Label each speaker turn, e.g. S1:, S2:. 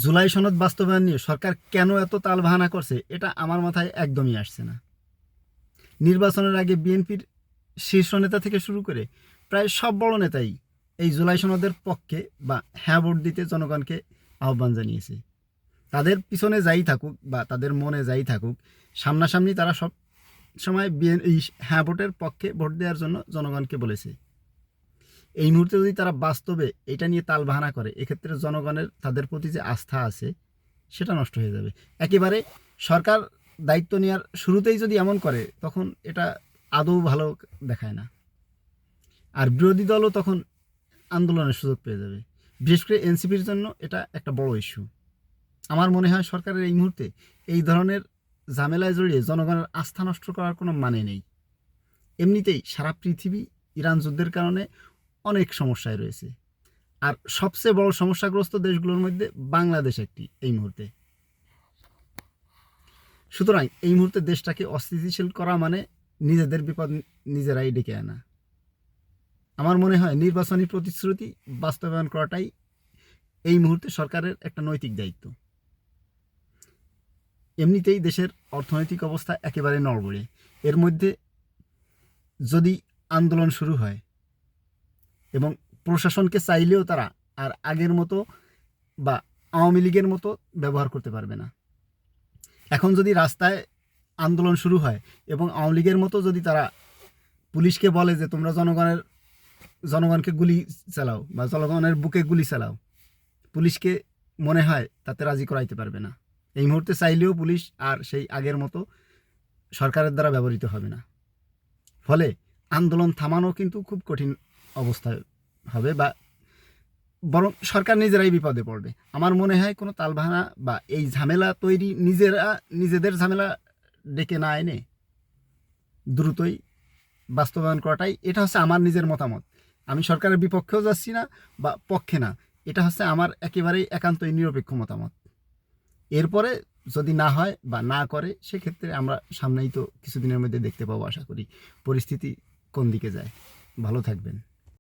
S1: জুলাই সনদ বাস্তবায়ন নিয়ে সরকার কেন এত তালবাহানা করছে এটা আমার মাথায় একদমই আসছে না। নির্বাচনের আগে বিএনপির শীর্ষ নেতা থেকে শুরু করে প্রায় সব বড় নেতাই এই জুলাই সনদের পক্ষে বা হ্যাঁ ভোট দিতে জনগণকে আহ্বান জানিয়েছে। তাদের পিছনে যাই থাকুক বা তাদের মনে যাই থাকুক, সামনাসামনি তারা সব সময় এই হ্যাঁ ভোটের পক্ষে ভোট দেওয়ার জন্য জনগণকে বলেছে। এই মুহূর্তে যদি তারা বাস্তবে এটা নিয়ে তালবাহানা করে, এক্ষেত্রে জনগণের তাদের প্রতি যে আস্থা আছে সেটা নষ্ট হয়ে যাবে একেবারে। সরকার দায়িত্ব নেওয়ার শুরুতেই যদি এমন করে, তখন এটা আদৌ ভালো দেখায় না। আর বিরোধী দলও তখন আন্দোলনের সুযোগ পেয়ে যাবে। বিশেষ করে এনসিপির জন্য এটা একটা বড় ইস্যু। আমার মনে হয় সরকারের এই মুহূর্তে এই ধরনের ঝামেলায় জড়িয়ে জনগণের আস্থা নষ্ট করার কোনো মানে নেই। এমনিতেই সারা পৃথিবী ইরান যুদ্ধের কারণে অনেক সমস্যায় রয়েছে, আর সবচেয়ে বড় সমস্যাগ্রস্ত দেশগুলোর মধ্যে বাংলাদেশ একটি এই মুহূর্তে। সুতরাং এই মুহূর্তে দেশটাকে অস্থিতিশীল করা মানে নিজেদের বিপদ নিজেরাই ডেকে আনা। আমার মনে হয় নির্বাচনী প্রতিশ্রুতি বাস্তবায়ন করাটাই এই মুহূর্তে সরকারের একটা নৈতিক দায়িত্ব। এমনিতেই দেশের অর্থনৈতিক অবস্থা একেবারে নড়বড়ে। এর মধ্যে যদি আন্দোলন শুরু হয় এবং প্রশাসনকে চাইলেও তারা আর আগের মতো বা আওয়ামী লীগের মতো ব্যবহার করতে পারবে না। এখন যদি রাস্তায় আন্দোলন শুরু হয় এবং আওয়ামী লীগের মতো যদি তারা পুলিশকে বলে যে তোমরা জনগণকে গুলি চালাও বা জনগণের বুকে গুলি চালাও, পুলিশকে মনে হয় তাতে রাজি করাইতে পারবে না। এই মুহূর্তে চাইলেও পুলিশ আর সেই আগের মতো সরকারের দ্বারা ব্যবহৃত হবে না। ফলে আন্দোলন থামানো কিন্তু খুব কঠিন অবস্থায় হবে, বা বরং সরকার নিজেরাই বিপদে পড়বে। আমার মনে হয় কোনো তালবাহানা বা এই ঝামেলা তৈরি নিজেদের ঝামেলা ডেকে না এনে দ্রুতই বাস্তবায়ন করাটাই, এটা হচ্ছে আমার নিজের মতামত। আমি সরকারের বিপক্ষেও যাচ্ছি না বা পক্ষে না, এটা হচ্ছে আমার একেবারেই একান্তই নিরপেক্ষ মতামত। এরপরে যদি না হয় বা না করে, সেক্ষেত্রে আমরা সামনেই তো কিছুদিনের মধ্যে দেখতে পাবো, আশা করি পরিস্থিতি কোন দিকে যায়। ভালো থাকবেন।